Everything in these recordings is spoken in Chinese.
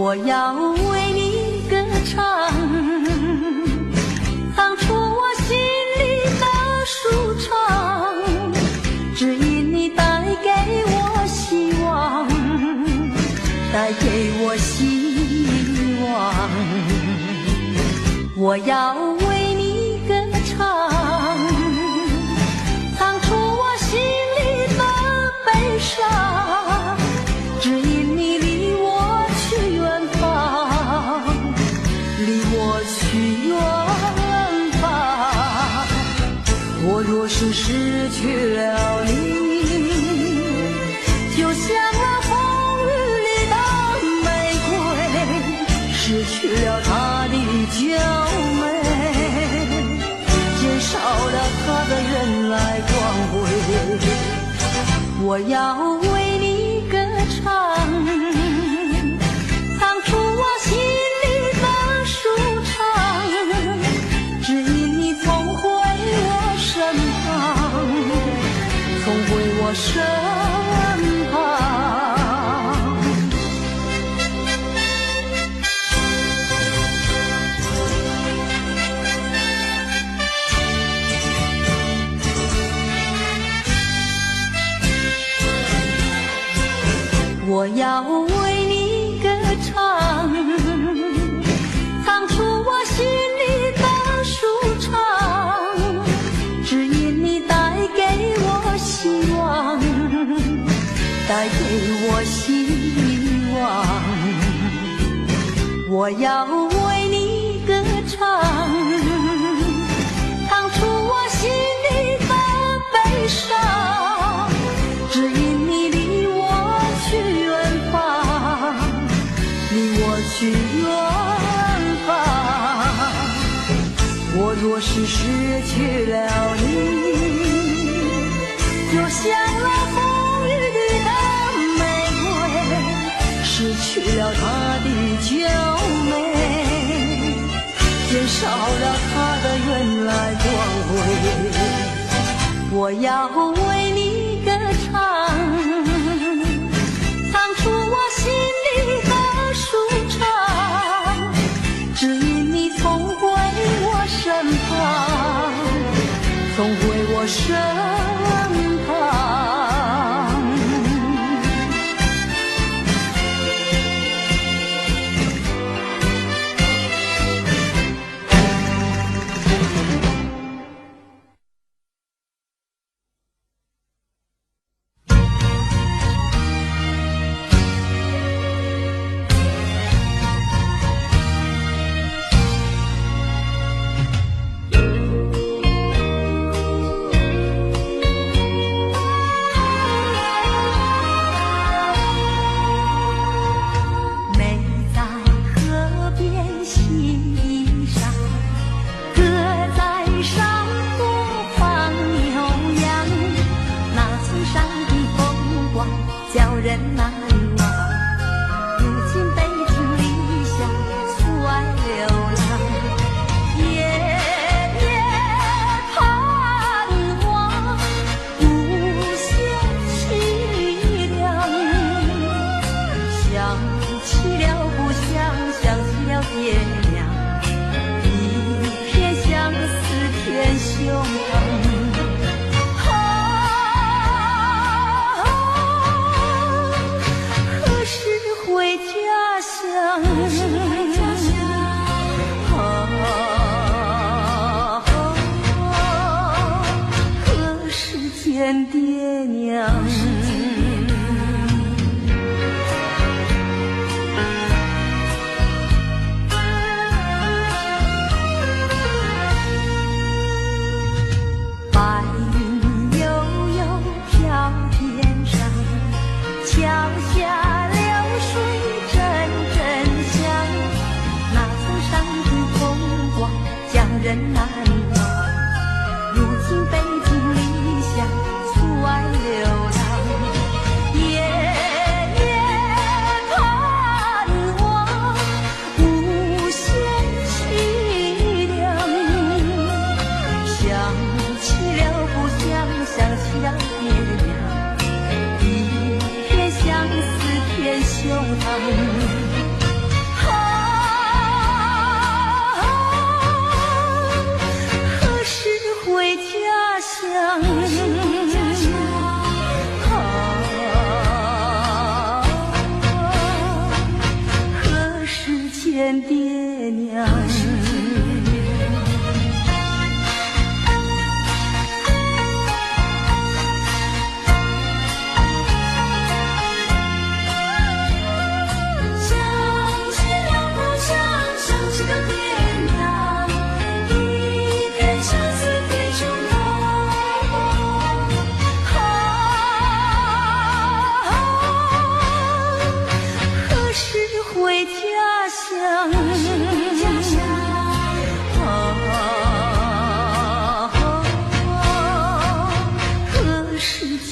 我要为你歌唱，唱出我心里的舒畅，只因你带给我希望，带给我希望。我要为你歌唱，唱出我心里的悲伤，只因你离我去远方，离我去远方。我若是失去了你，就像那风雨里的玫瑰，失去了它的娇美，减少了它的原来光辉。我要为你歌唱，唱出我心里的舒畅，只因你重回我身旁，重回我身旁。我要为你歌唱，唱出我心里的舒畅，只因你带给我希望，带给我希望。我要为你歌唱，唱出我心里的悲伤，只因你离我去远方，离我去远方。我若是失去了你，就像那风雨里的玫瑰，失去了它的娇美，减少了它的原来光辉。我要为你歌唱，唱出我心里的舒畅，只因你重回我身旁，重回我身旁。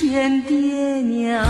见爹娘。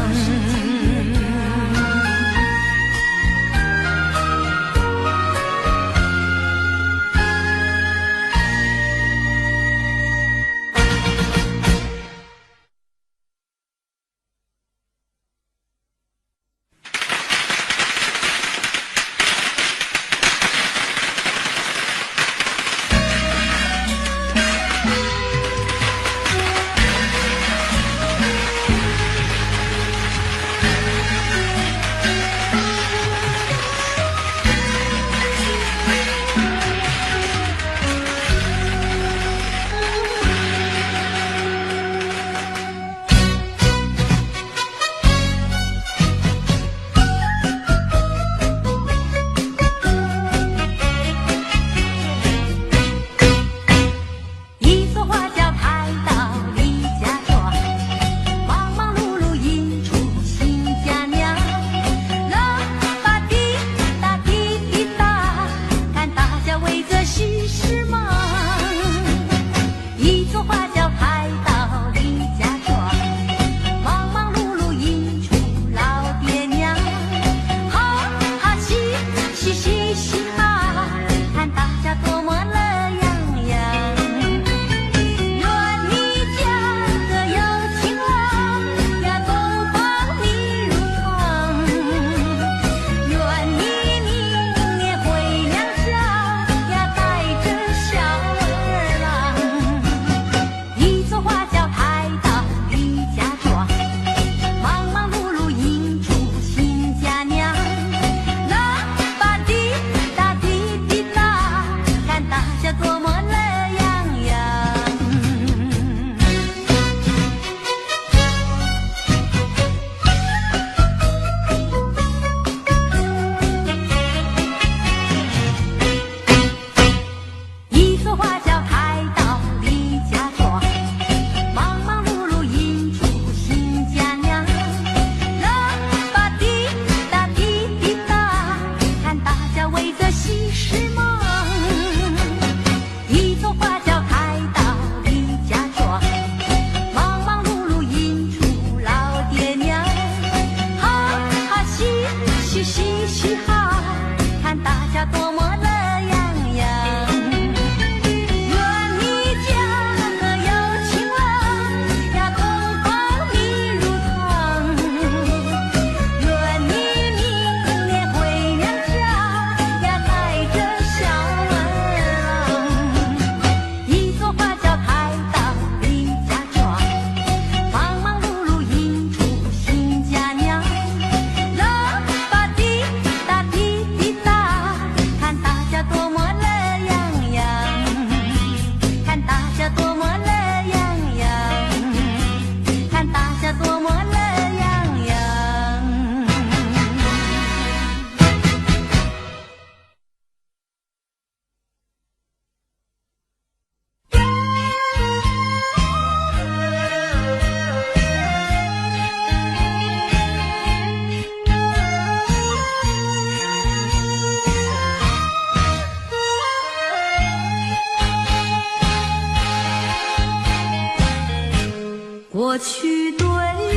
过去对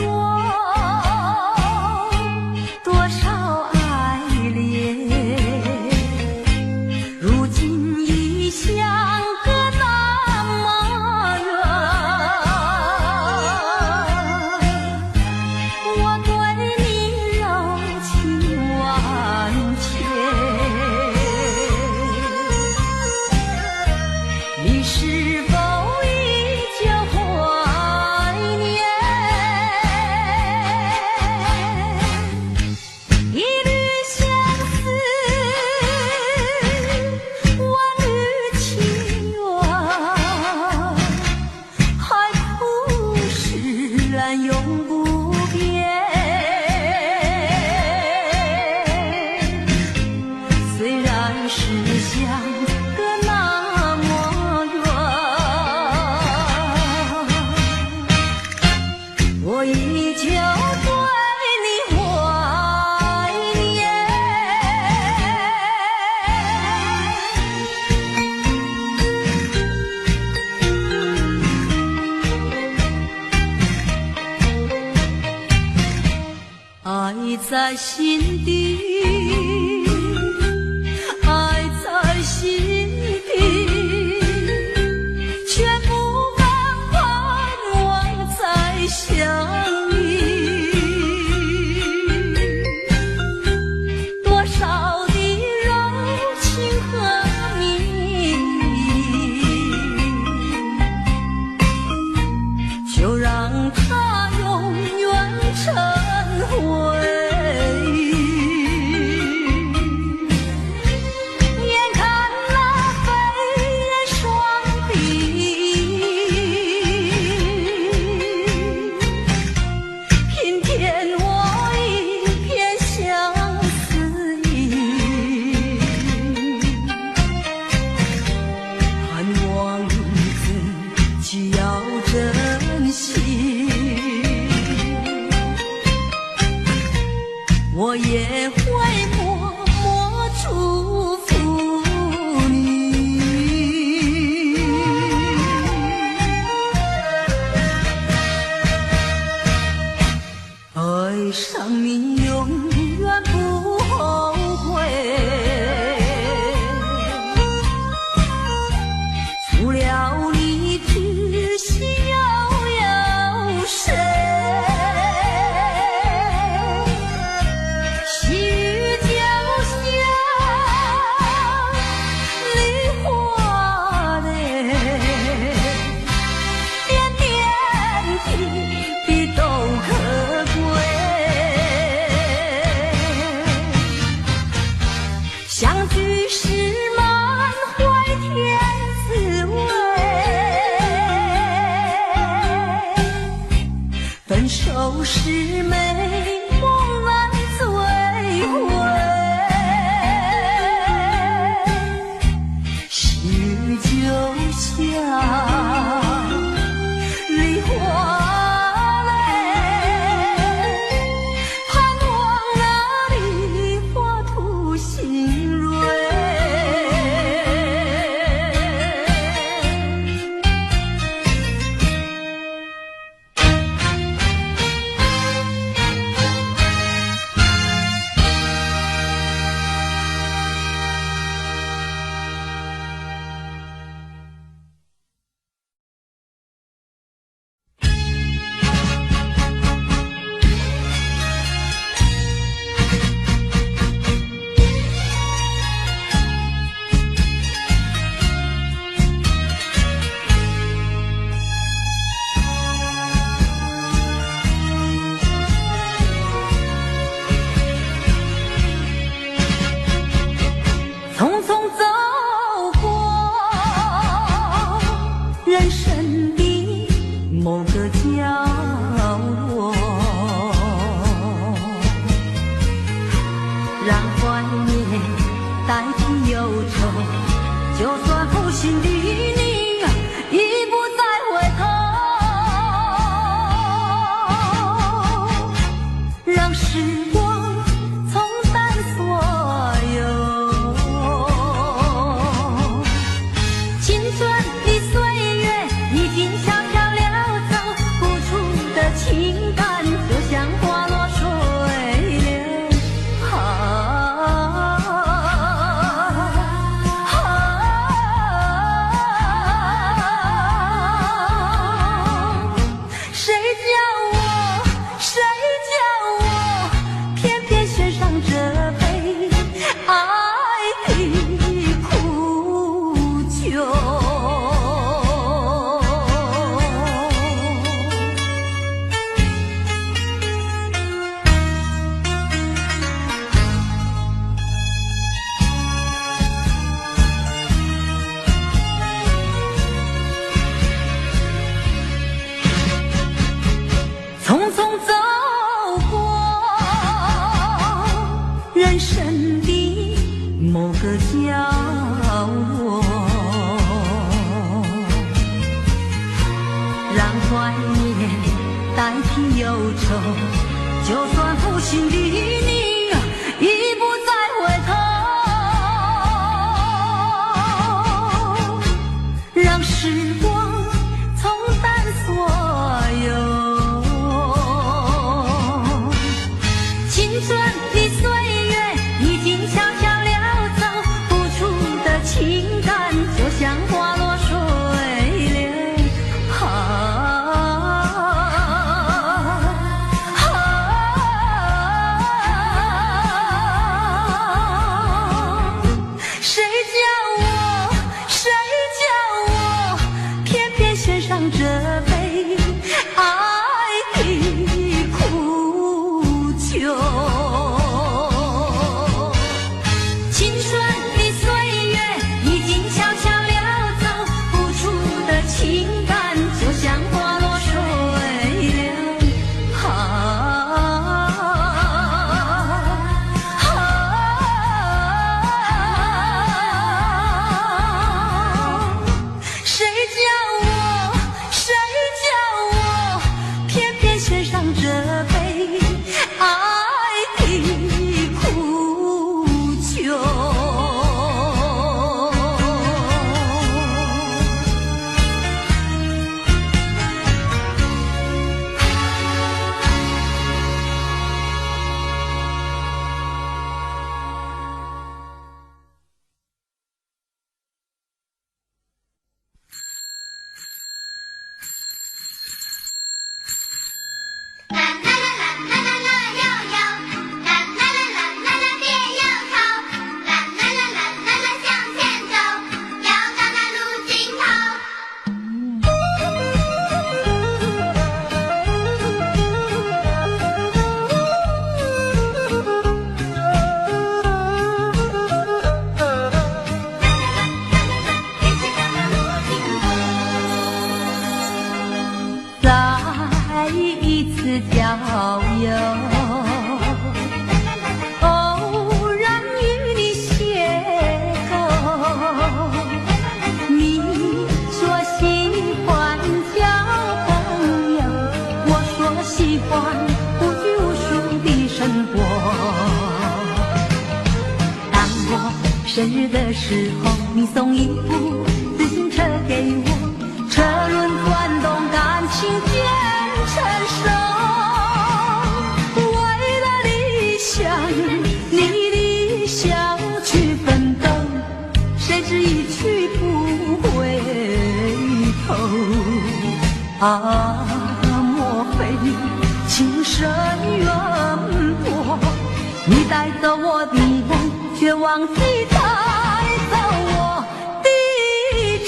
我多少爱恋，如今已相隔那么远。我对你柔情万千，你是否依旧怀念？一缕相思，万缕情缘，海枯石烂永不变。虽然是相隔那么远，我依旧对你怀念。在心底，爱在心底，却不敢盼望再相遇。多少的柔情和蜜意，就让它永远成回忆。眼看那飞燕双璧，平添我一片相思意。盼望自己要珍惜，我也会默默祝福你。爱上你永远不后悔，除了你只需要有谁。细雨就像梨花泪，点点滴滴都可贵。相聚时满怀甜滋味，分手时美梦难追回。细雨就像梨花泪，盼望那梨花吐新蕊。匆匆走过人生的某个角落，让怀念代替忧愁，就算负心的你已不再回头，让时光冲淡所有。青春的岁月已经悄悄溜走，付出的情感就像花落水流。谁叫我偏偏选上这杯爱的苦酒。匆匆走过人生的某个角落，让怀念代替忧愁，就算负心的你已不再回头，让时光冲淡所有青春。次郊游，偶然与你邂逅。你说喜欢交朋友，我说喜欢无拘无束的生活。当我生日的时候，你送一部自行车给我，车轮转动，感情渐成熟。为了理想，你理想去奋斗，谁知一去不回头。啊，莫非情深缘薄？你带走我的梦，却忘记带走我的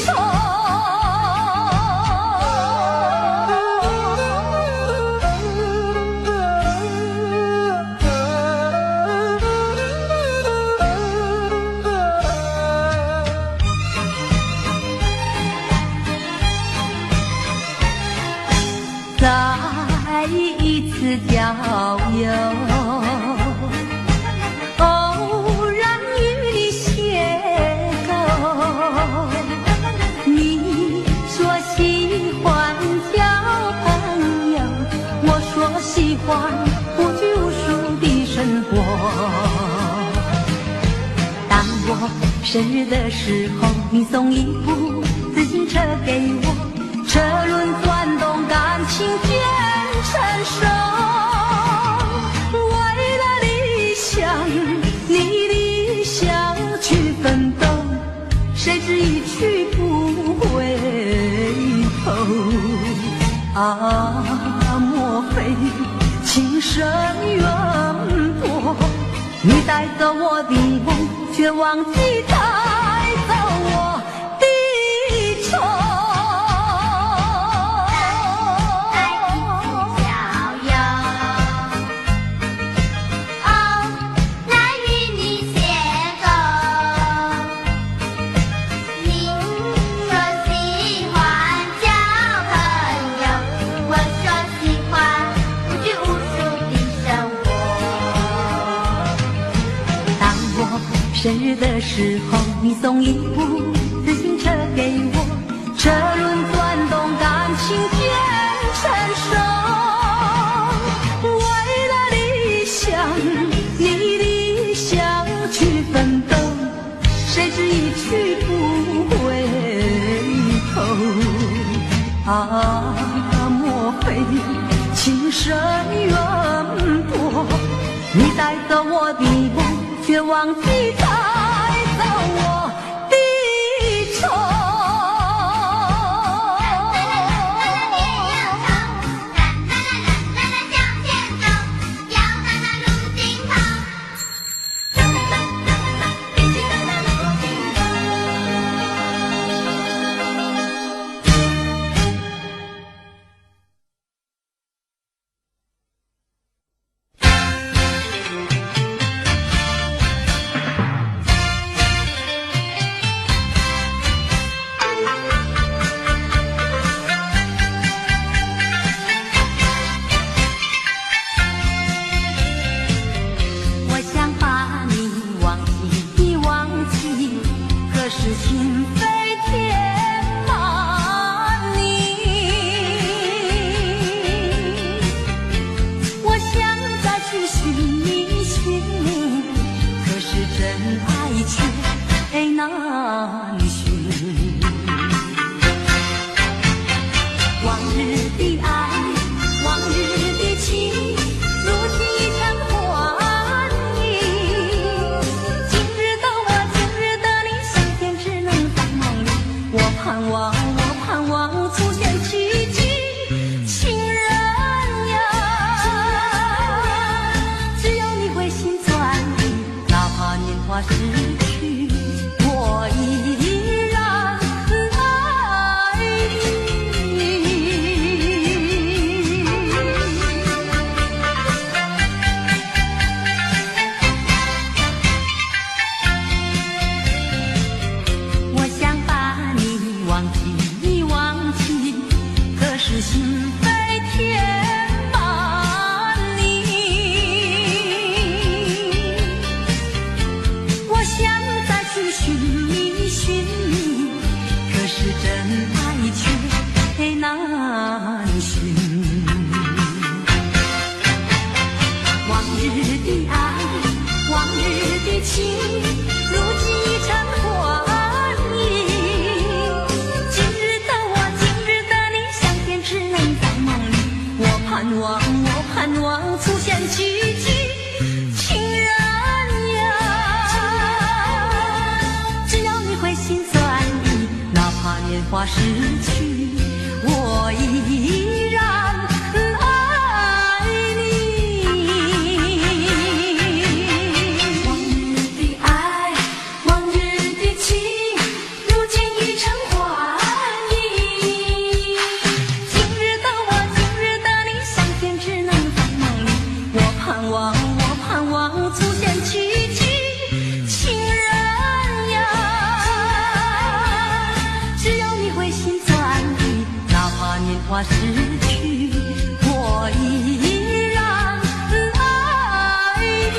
愁。再一次郊游，偶然与你邂逅。你说喜欢交朋友，我说喜欢无拘无束的生活。当我生日的时候，你送一部自行车给我，车轮转动，感情渐成熟。为了理想，你理想去奋斗，谁知一去不回头。啊，莫非情深缘薄？你带走我的梦，却忘记带走我的愁。生日的时候，你送一部自行车给我，车轮转动，感情渐成熟。为了理想，你理想去奋斗，谁知一去不回头。啊，莫非情深缘薄？你带走我的梦，却忘记带走我的愁。情，如今已成幻影。今日的我，今日的你，相见只能在梦里。我盼望出现奇迹，情人呀，只要你会心算意，哪怕年华逝去，我依然爱你。往日的爱，往日的情，如今已成幻影。今日的我，今日的你，相见只能在梦里。我盼望出现奇迹，情人呀，只要你会心算意，哪怕年华逝去，我依然爱你。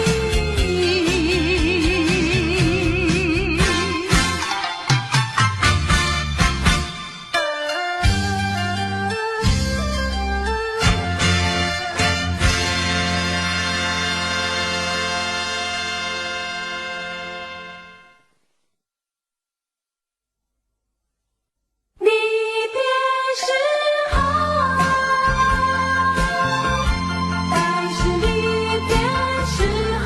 离别时候，但是离别时候，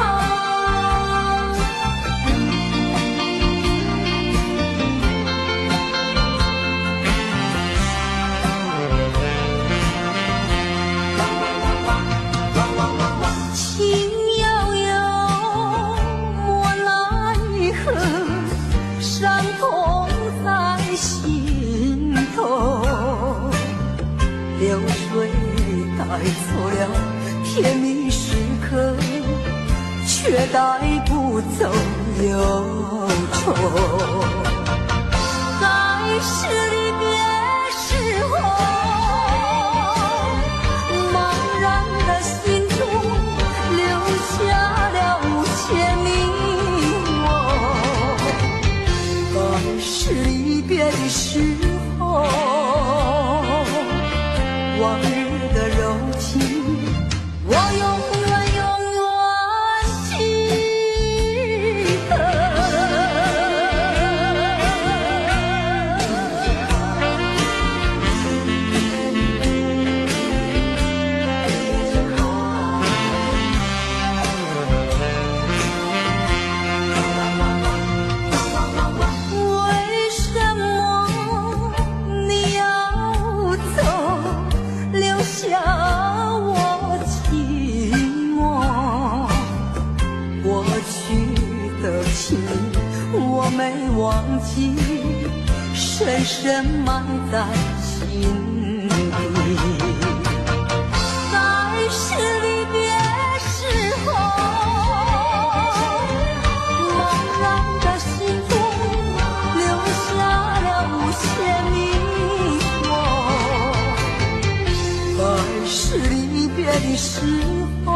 情悠悠，莫奈何，伤痛在心头。流水带走了甜蜜时刻，却带不走忧愁。在是离别时候，茫然的心中留下了无限你我。在是离别的时候，往日的柔情，我永远记得。为什么你要走，留下我寂寞？过去的情我没忘记，深深埋在心底。在是离别时候，茫然的心中留下了无限你我。在是离别的时候，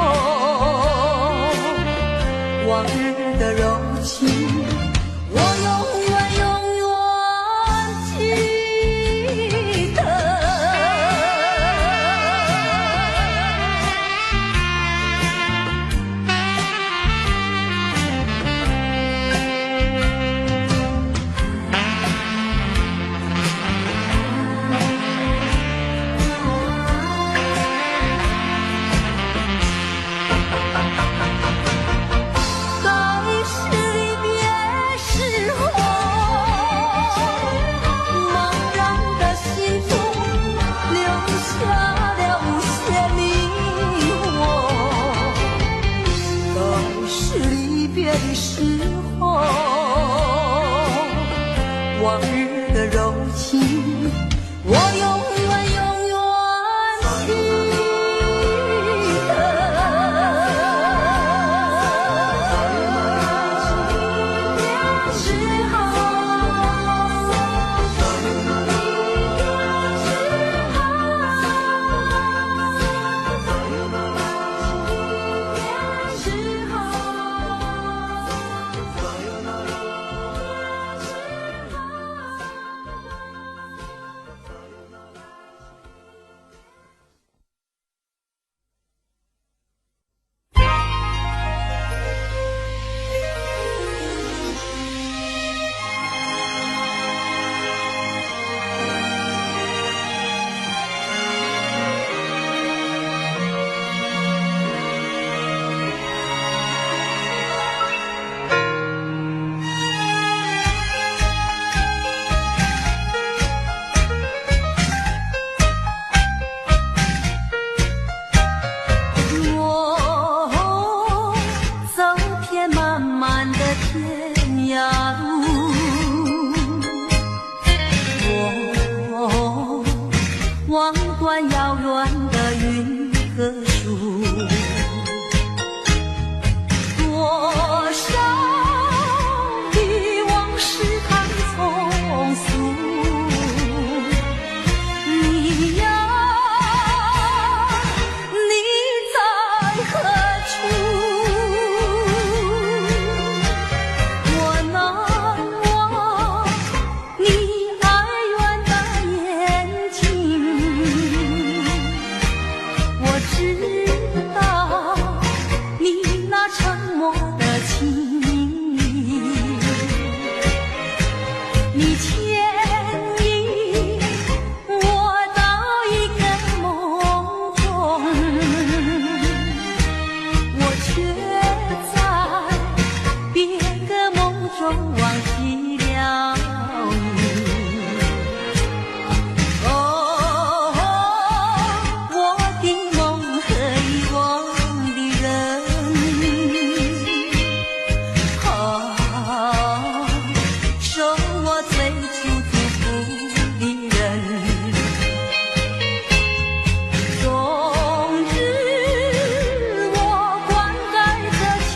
往日的柔情，我永远记得。在是离别时候，茫然的心中留下了无限你我。在是离别的时候，往日的柔情，我永远记得。时候，时候。数，多少的往事太匆促。你呀，你在何处？我难忘你哀怨的眼睛，我知道你那沉默的情意，你牵引我到一个梦中，我却在别个梦中忘记了你。哦，我的梦和遗忘的人，受我最初祝福的人，终日我灌溉着蔷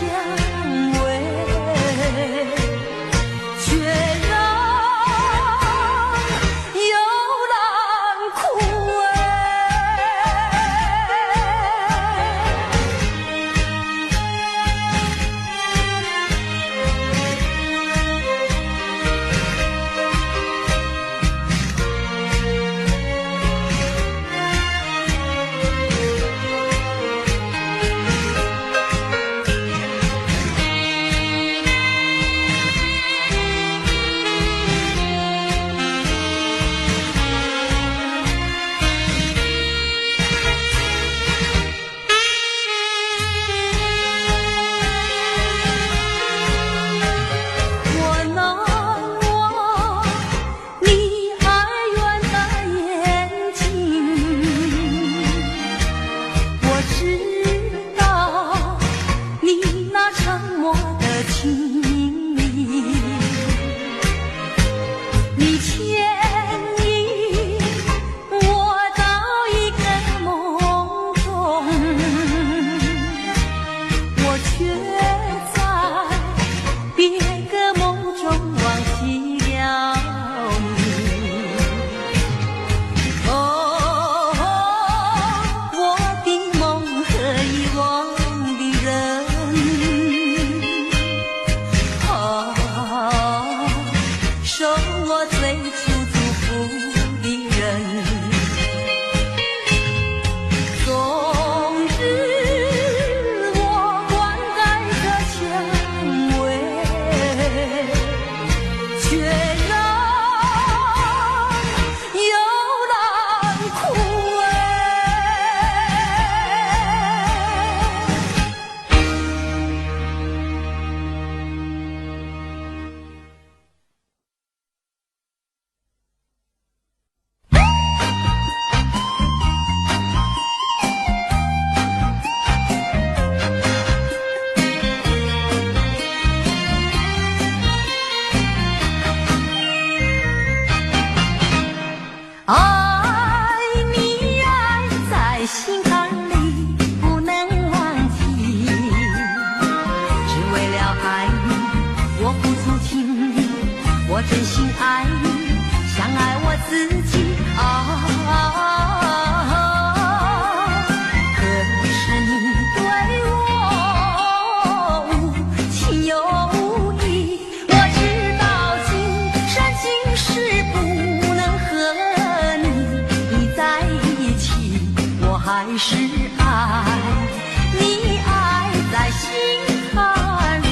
薇，却让幽兰枯萎。我难忘你哀怨的眼睛，我知道你那沉默的情意，你牵引我到一个梦中，我却在别个梦中忘记了你。哦，我的梦和遗忘的人，受我最初祝福的人，终日我灌溉着蔷薇，却让幽兰枯萎。爱你爱在心坎里不能忘记，只为了爱你，我付出情意，我真心爱你，像爱我自己。可是你对我无情又无义，我知道今生今世不能和你在一起，我还是爱你，爱在心坎里。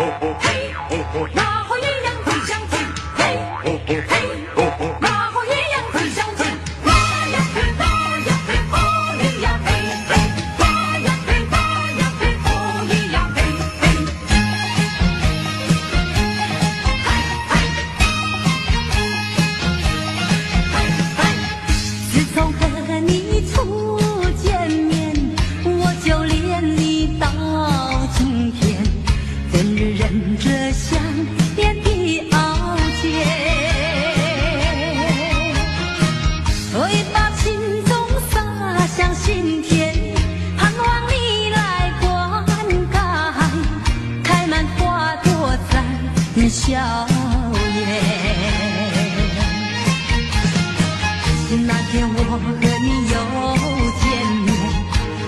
马后鸳鸯飞相随，马后鸳鸯飞相随，马呀飞，马呀飞，哦咿呀飞，马呀飞，马呀飞，哦咿呀飞。自从和你初见面，我就恋你到今天，怎日忍着想念的傲娇，会把情衷洒向心田，盼望你来灌溉，开满花朵在笑颜。那天我和你又见面，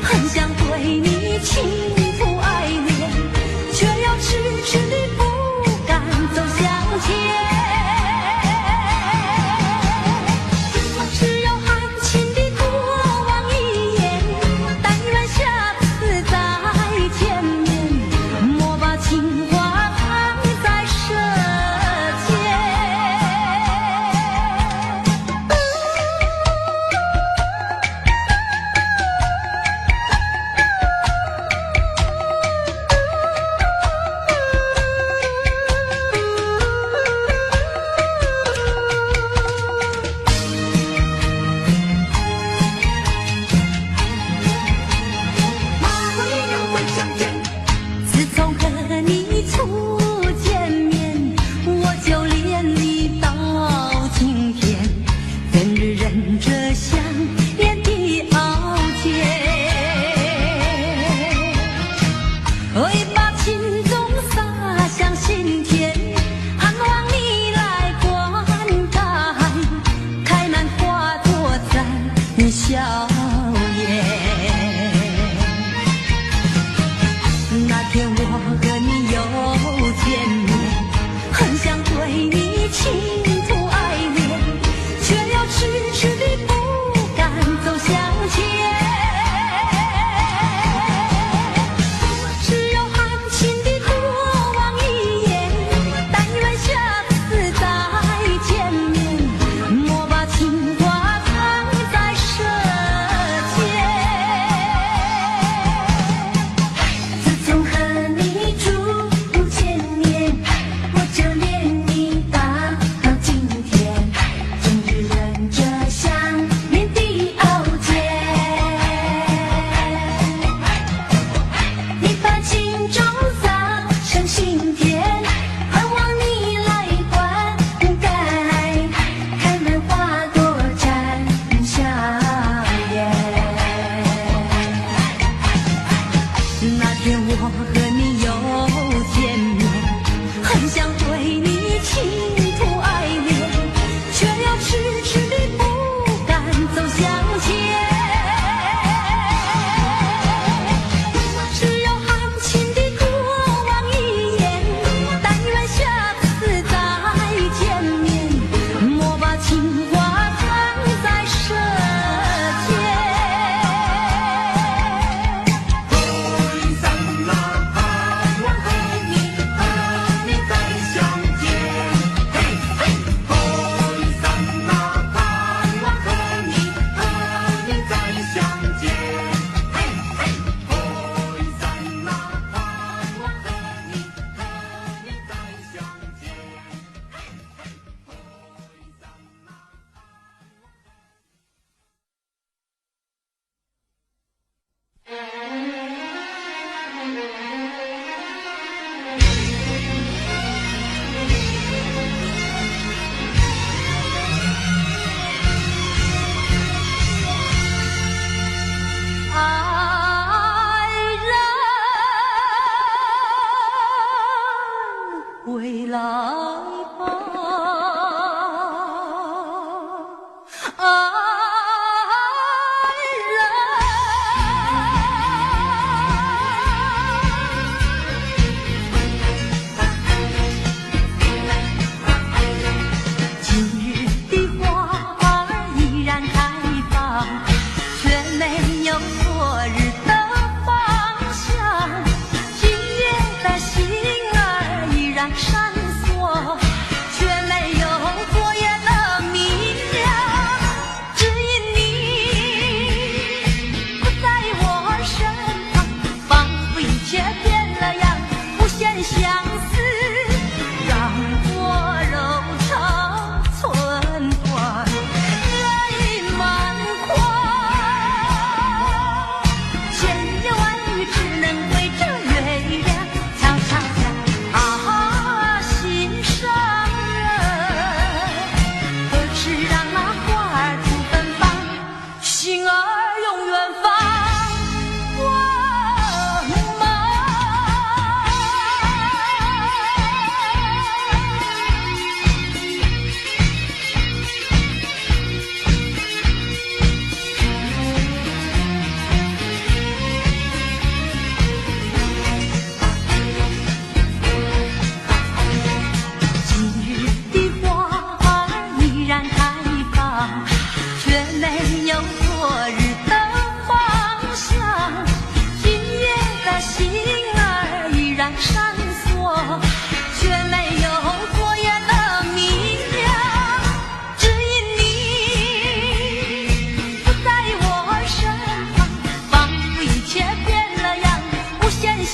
很想对你倾吐爱恋，却又迟迟地不敢走向前。只有含情地多望一眼，但愿下次再见面，莫把情话藏在舌尖。自从和你初见面，我就恋你到今天，怎日忍着想念的傲娇，会把情衷洒向心田，盼望你来灌溉，开满花朵在笑颜。那天我和你又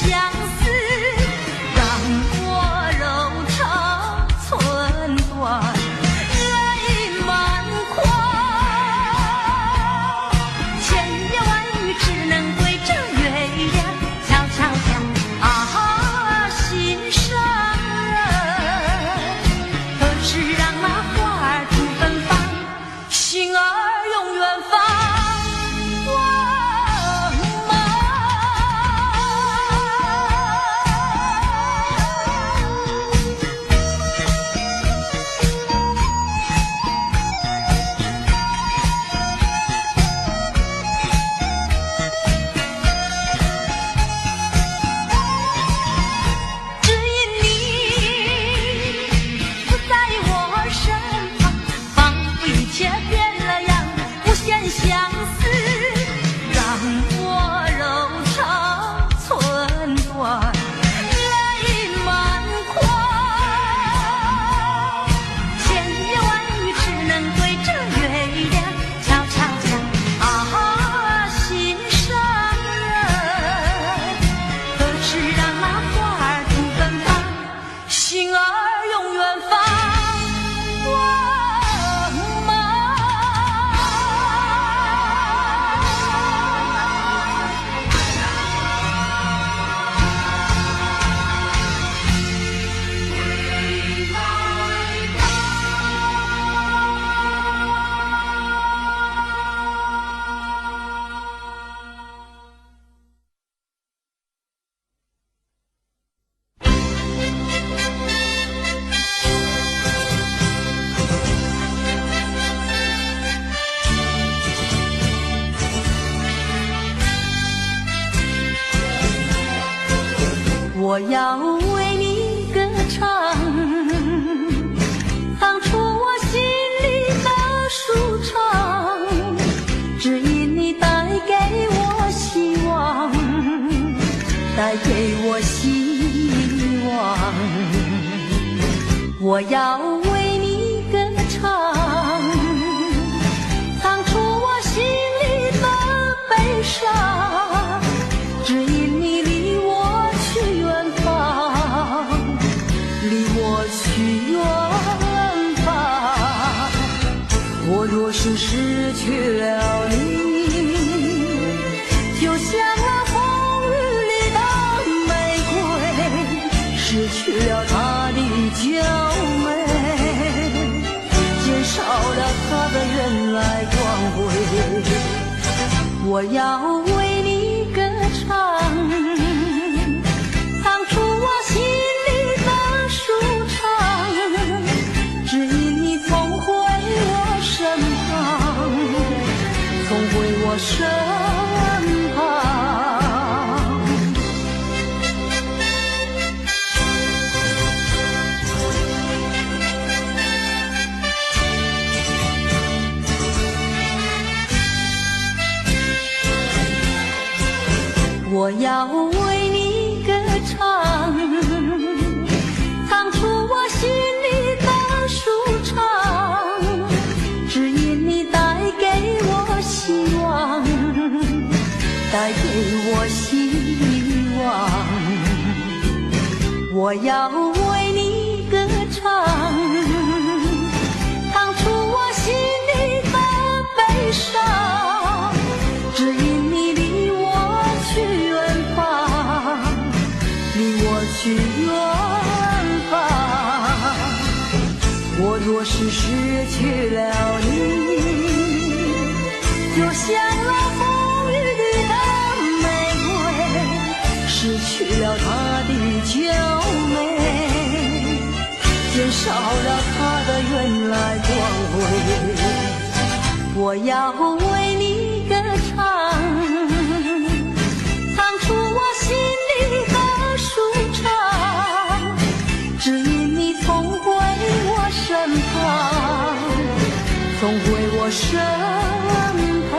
相思，让我柔肠寸断，泪满眶。千言万语只能对着月亮悄悄讲啊，心上人。可是让那花儿吐芬芳，心儿永远放。我要为你歌唱，唱出我心里的舒畅，只因你带给我希望，带给我希望。我要为你歌唱，唱出我心里的悲伤，只因你离我去远方，离我去远方。我若是失去了你，就像那风雨里的玫瑰，失去了它的娇美，减少了它的人来光辉。我要为你歌唱，唱出我心里的舒畅，只因你重回我身旁，重回我身旁。我要为你歌唱，唱出我心里的舒畅，只因你带给我希望，带给我希望。我要为你歌唱，唱出我心里的悲伤，只因你离我去远方，离我去远方。我若是失去了你，就像那风雨里的玫瑰，失去了它的娇美，减少了它的原来光辉。我要为你歌唱，唱出我心里的舒畅，只因你重回我身旁，重回我身旁。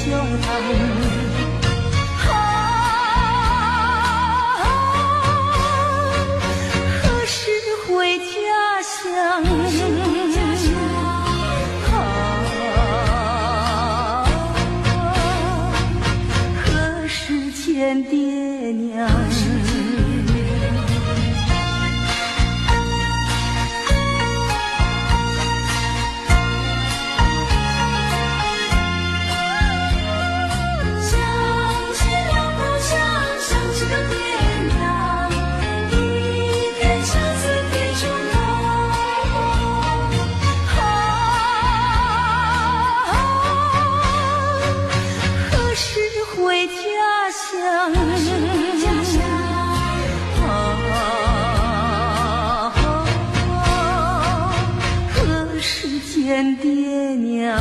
胸膛。何时回家乡？何时见爹娘？见爹娘。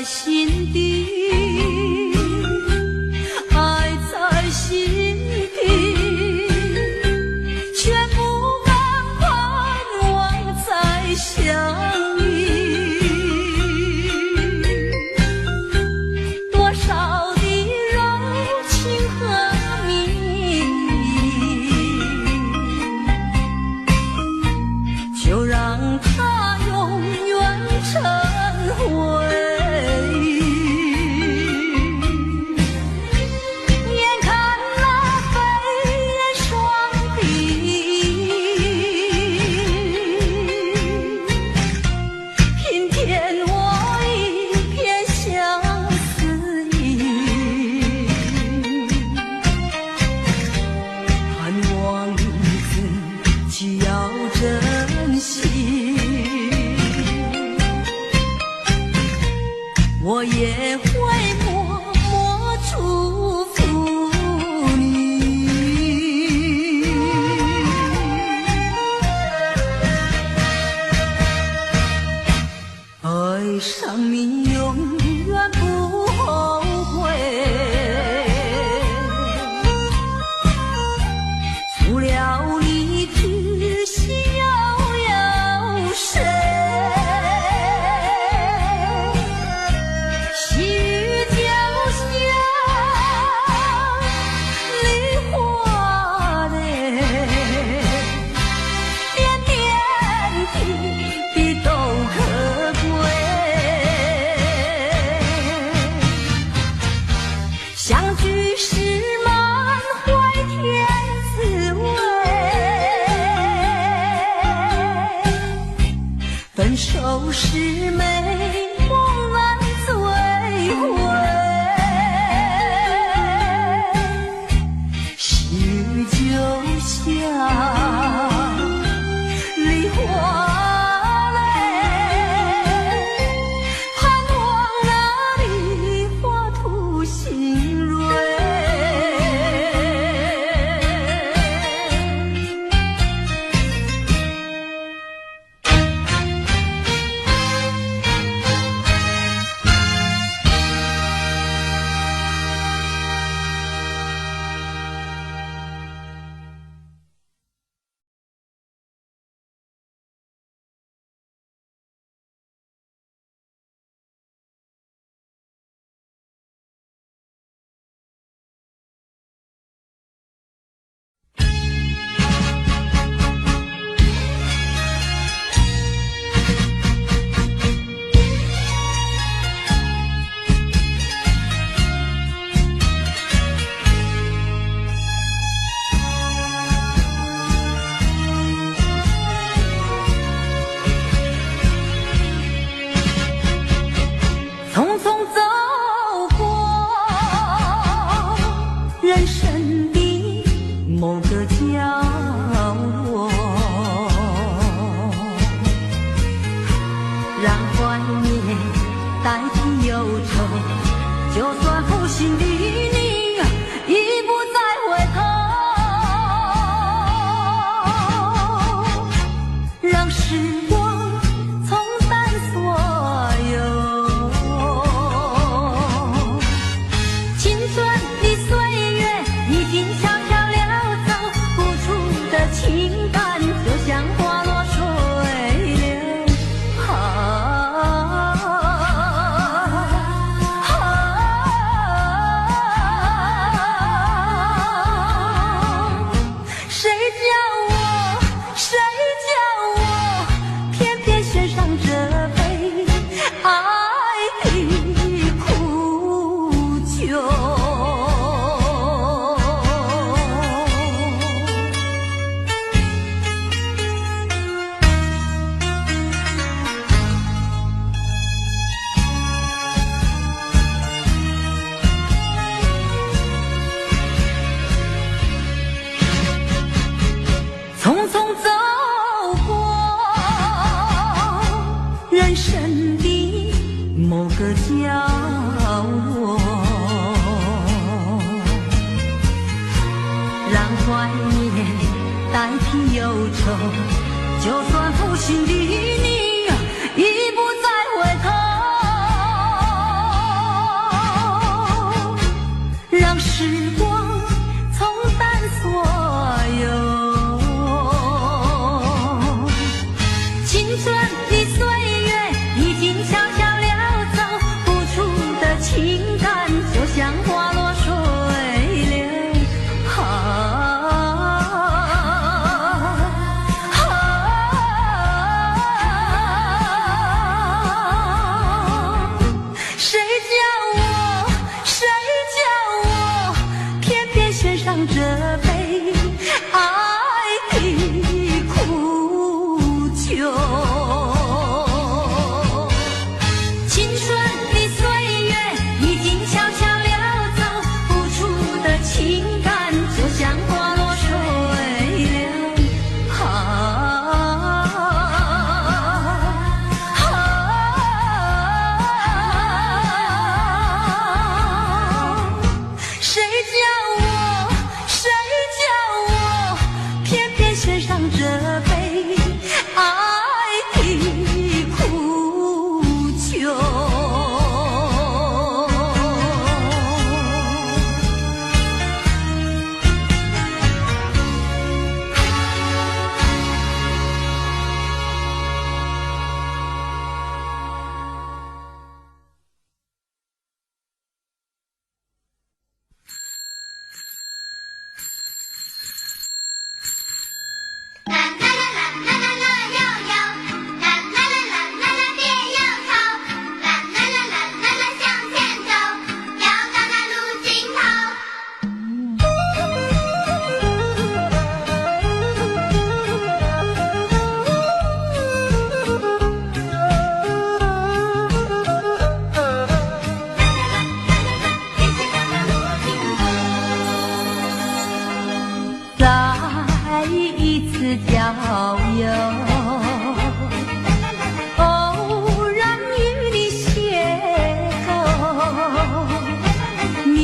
在心底，爱在心底，却不敢盼望再相遇。多少的柔情和蜜意，就让它永远成回忆。眼看那飞燕双璧，平添我一片相思意。盼望自己要珍惜，我也会默默祝福你。爱上你永远不后悔，除了你只需要有谁？细雨就像梨花泪，点点滴滴都可贵。相聚时满怀甜滋味，分手时美梦难追回。细雨就像梨花泪，盼望那梨花吐新蕊。匆匆走过人生的某个角落，让怀念代替忧愁，就算负心的你已不再回头，让时光冲淡所有。青春的岁月已经悄悄溜走，付出的情感就像花落水流。时光冲淡所有，青春的岁月已经悄悄溜走，付出的情感就像花落水流。谁叫我偏偏选上这杯爱的苦酒？青春的岁月已经悄悄溜走，付出的情感就像花落水流。谁叫我偏偏选上这杯爱的苦酒？啦啦啦啦啦啦啦悠悠，啦啦啦啦啦啦别忧愁，啦啦啦啦啦啦向前走，要到那路尽头。再一次郊游，偶然与你邂逅，你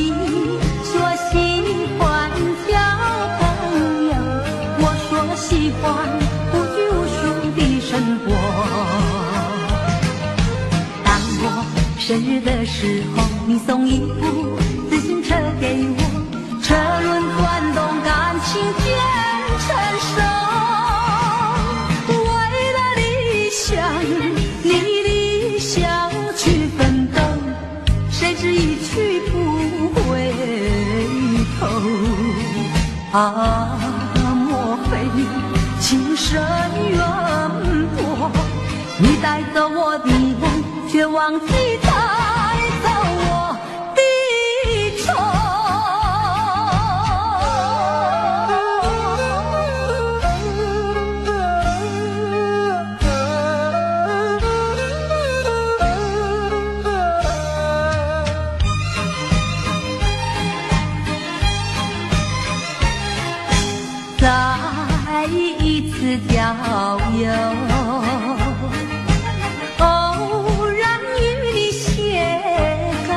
说喜欢交朋友，我说喜欢无拘无束的生活。当我生日的时候，你送一部自行车给我，车轮转动，感情渐成熟。为了理想，你理想去奋斗，谁知一去不回头。莫非情深缘薄？你带走我的梦，却忘记带走我的愁。再一次郊游，偶然与你邂逅，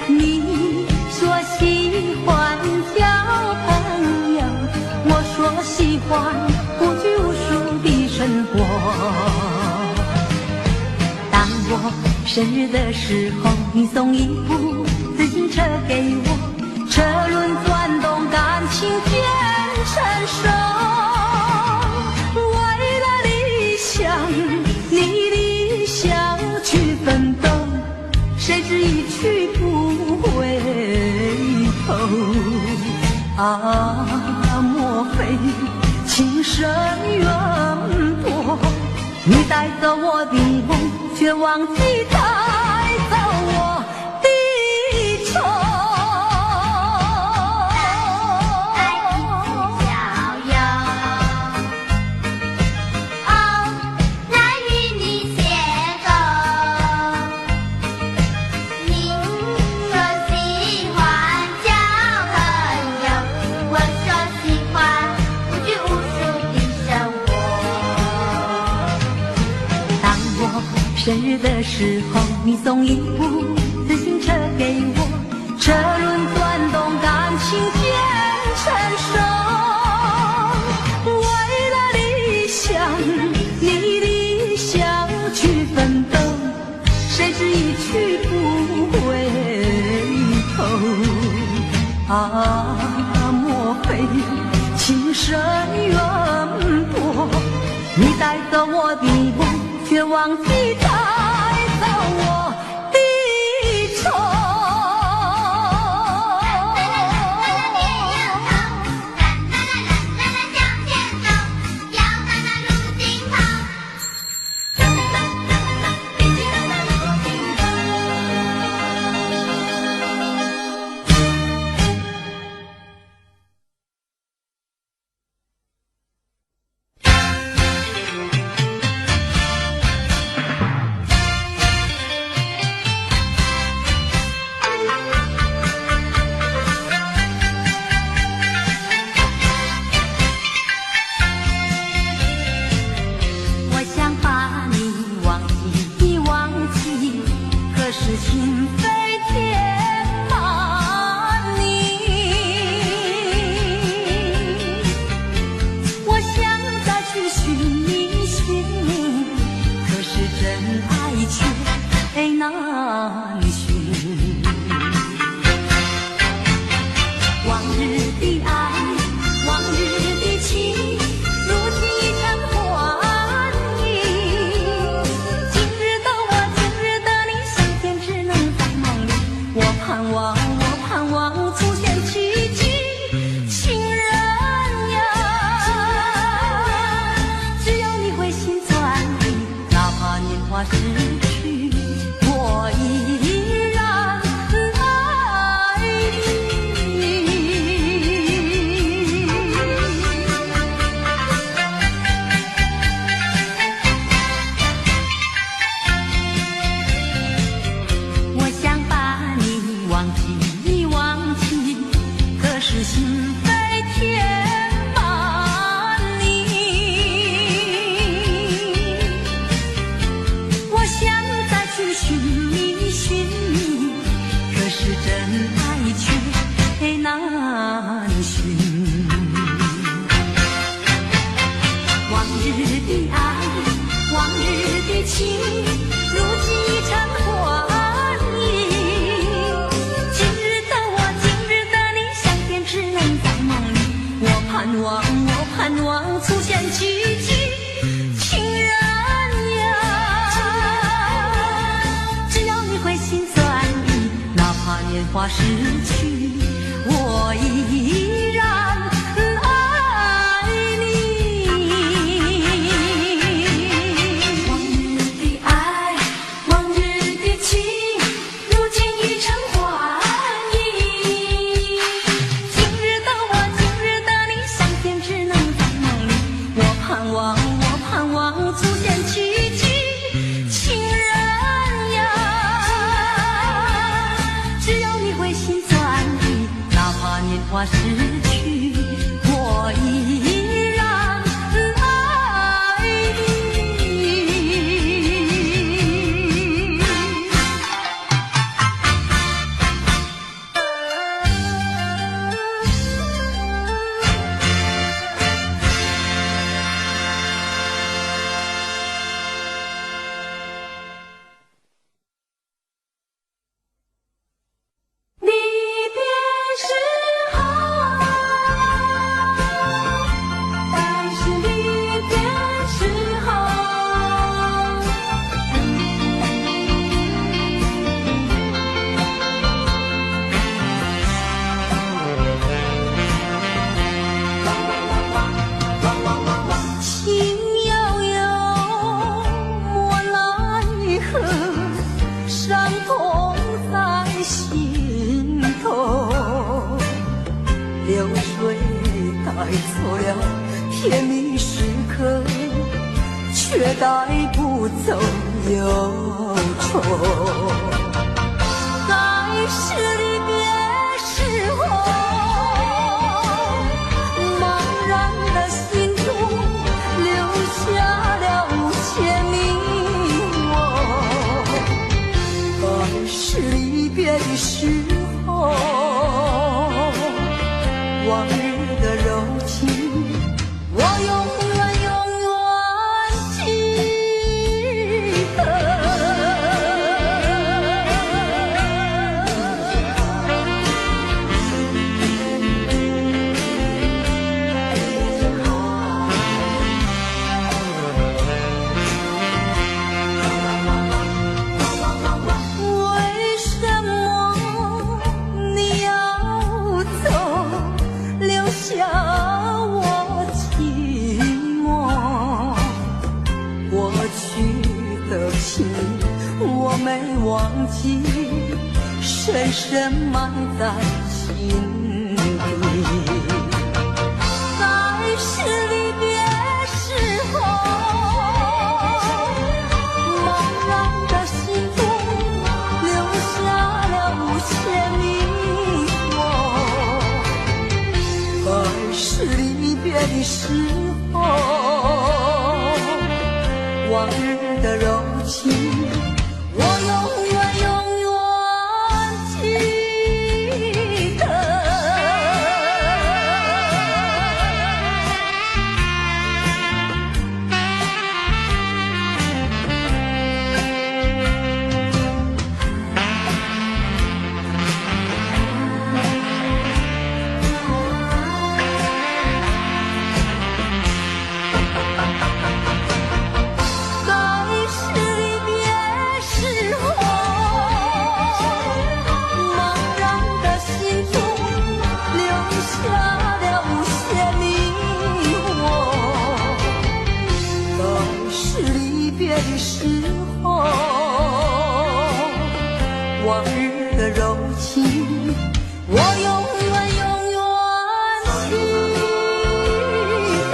你说喜欢交朋友，我说喜欢无拘无束的生活。当我生日的时候，你送一部自行车给我，车轮转动，感情渐成熟。为了理想，你理想去奋斗，谁知一去不回头。莫非情深缘薄？你带走我的梦，却忘记带走我的愁。生日的时候，你送一部自行车给我，车轮转动，感情渐成熟。为了理想，你理想去奋斗，谁知一去不回头。啊，莫非情深缘薄？你带走我的梦，却忘记带走我的愁。花失去，我依然爱你。往日的爱，往日的情，如今已成幻影。今日的我，今日的你，相见只能在梦里。我盼望，我盼望出现奇迹。花失去，我依然爱你。离别时。流水带走了甜蜜时刻，却带不走忧愁。在是离别时候，茫然的心中留下了千迷惘。在是离别的时候，往日的柔情，我永远记得。深深埋在心底。在是离别时候，茫然的心中留下了无限迷惑。在是离别的时候，往日的柔情，我永远记得。的时候，往日的柔情，我永远记得。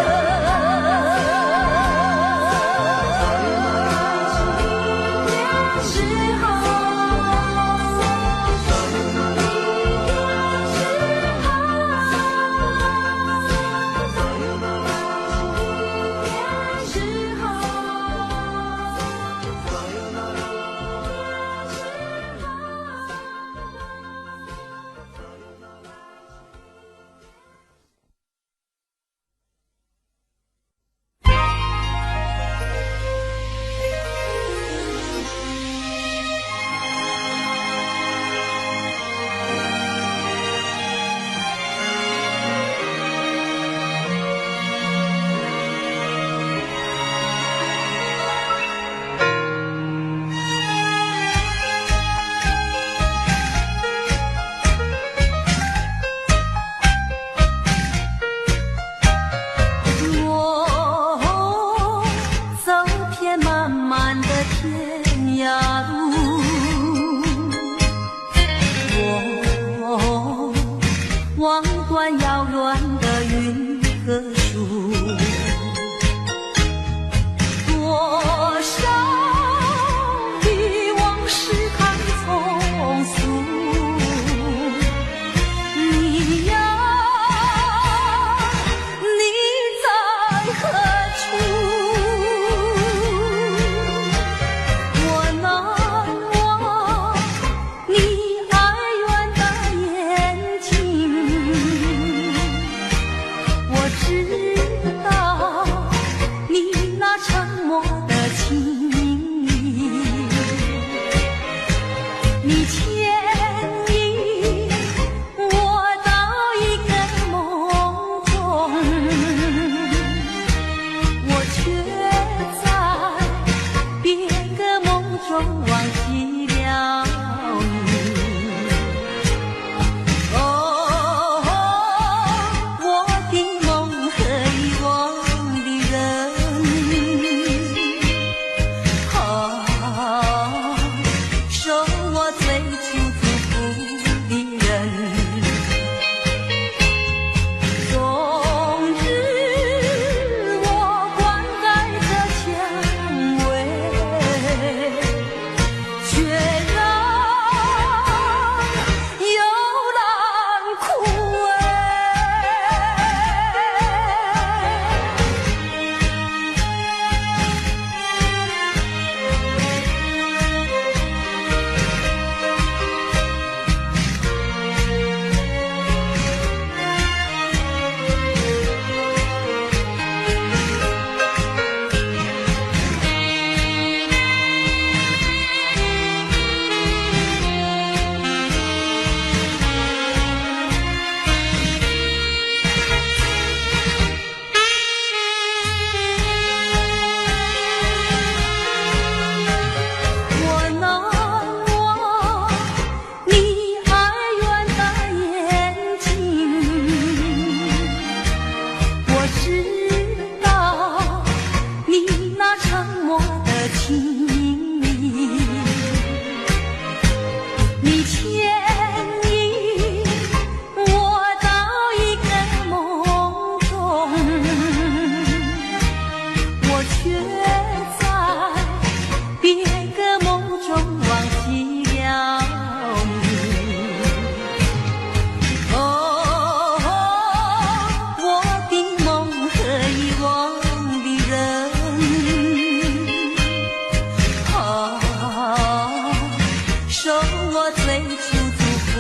求祝福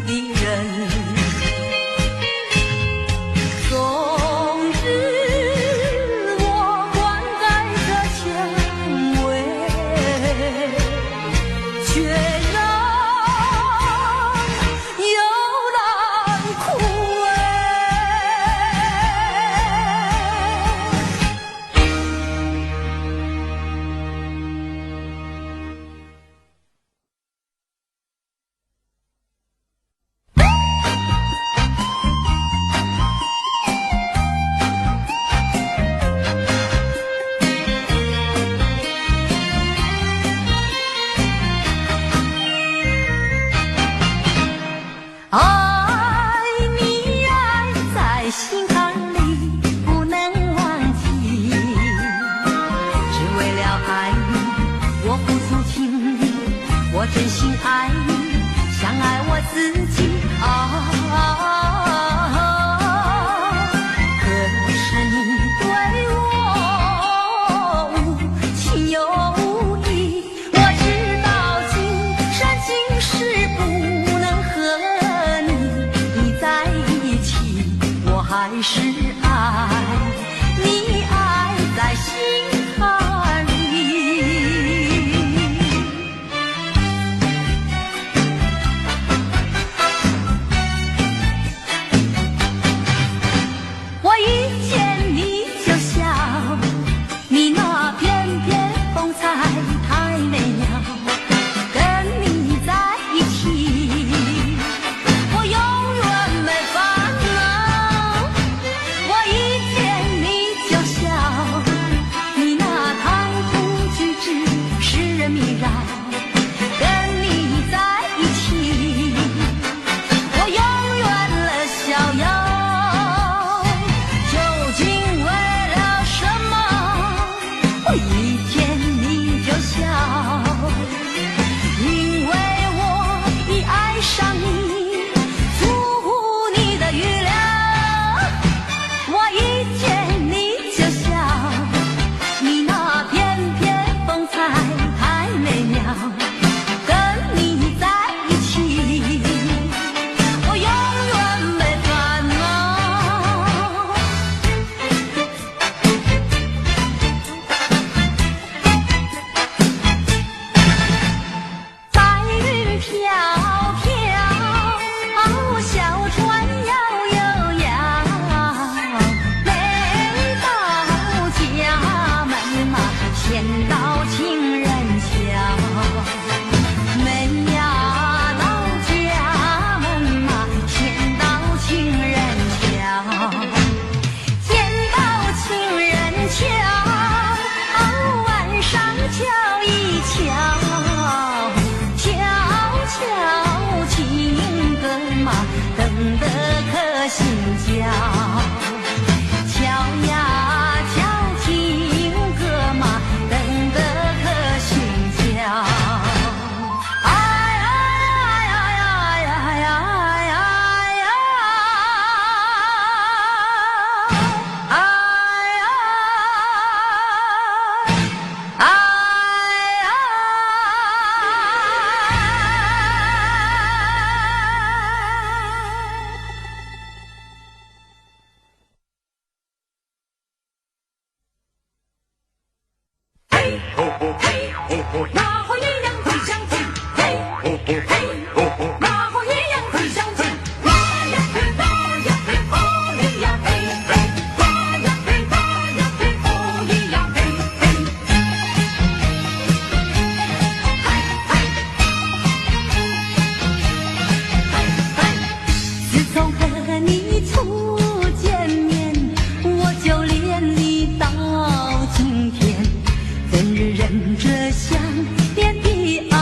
的人。总之我灌溉着蔷薇，却让幽兰枯萎。爱你爱在心坎里不能忘记，只为了爱你，我付出情意，我真心爱你，像爱我自己可是你对我无情有无义，我知道今生今世不能和你在一起，我还是爱你，爱在心坎里。我一见你就笑，你那翩翩风采太美妙，跟你在一起我永远没烦恼。我一见你就笑，你那谈吐举止使人迷绕，跟你在一起我永远了逍遥。究竟为了什么我一见你就笑？因为我已爱上你，出乎你的预料。我一见你就笑，你那翩翩风采太美妙，跟你在一起我永远没烦恼。彩云飘飘，小船摇悠摇，每到家门嘛，先到情人桥。每呀到家门嘛，先到情人桥。见到情人桥，晚上瞧一瞧，瞧瞧情歌嘛，等得可心焦。瞧呀瞧情歌嘛，等得可心焦。哎哎哎哎哎哎哎哎！那和鸳鸯最相近，嘿，那和鸳鸯最相近。哇呀嘿，哇呀嘿，哦咿呀嘿嘿，哇呀嘿，哇呀嘿，哦咿呀嘿嘿，自从和你初见面，我就恋你到今天，怎日忍着想念的傲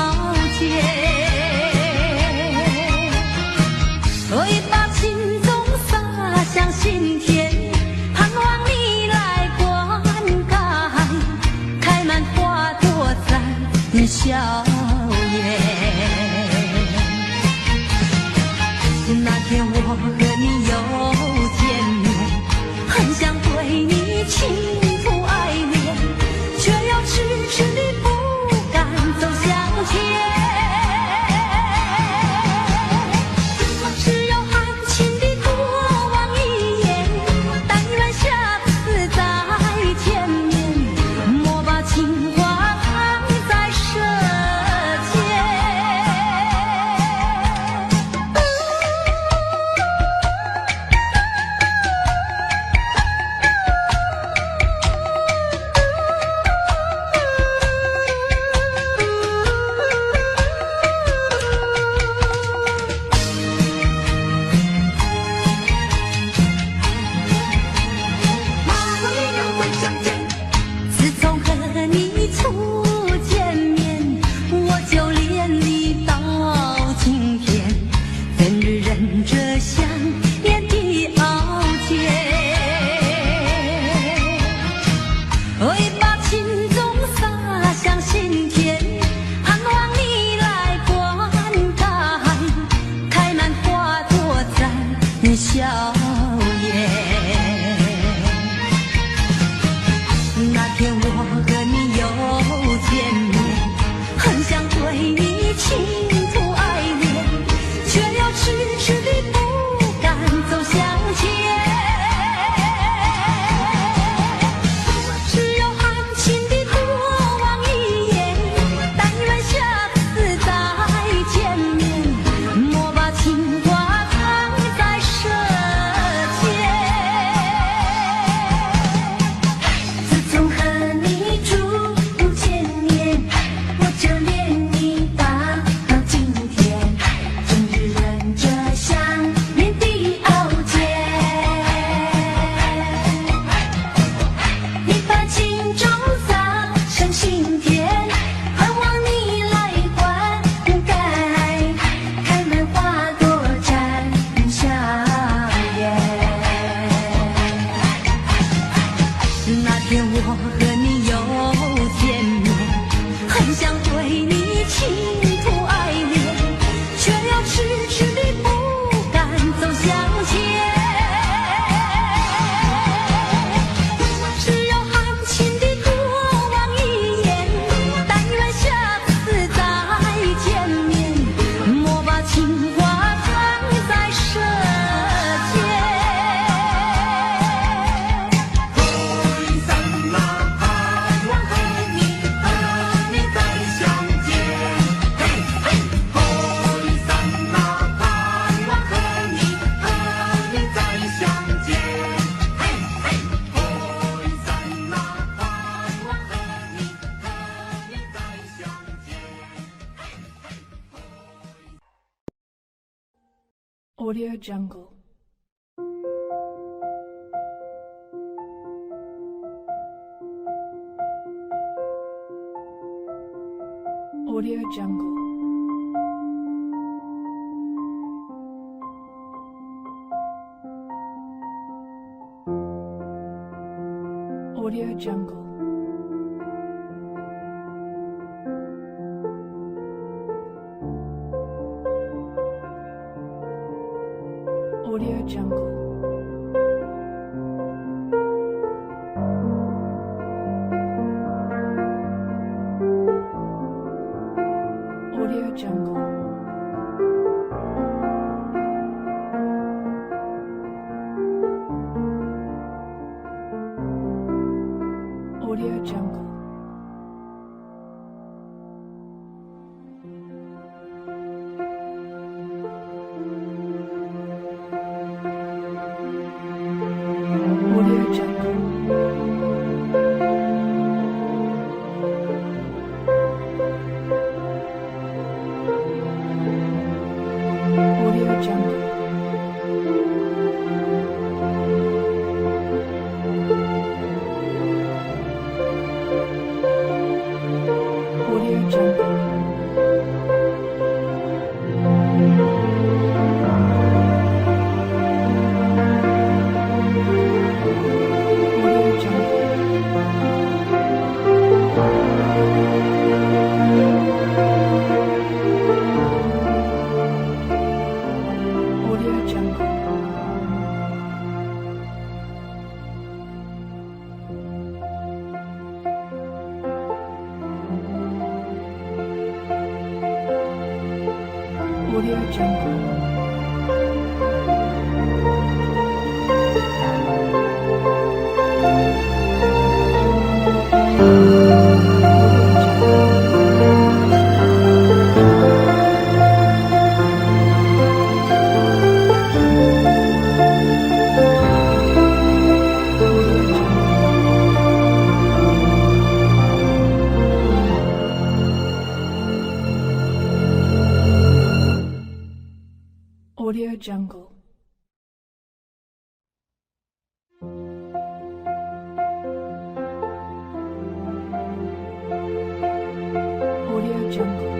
Audio Jungle. Audio Jungle. Audio Jungle. Audio Jungle. Audio Jungle. Audio Jungle. Audio Jungle. Audio Jungle. Audio Jungle. Audio Jungle. Audio Jungle. Audio Jungle. Audio Jungle. Audio Jungle.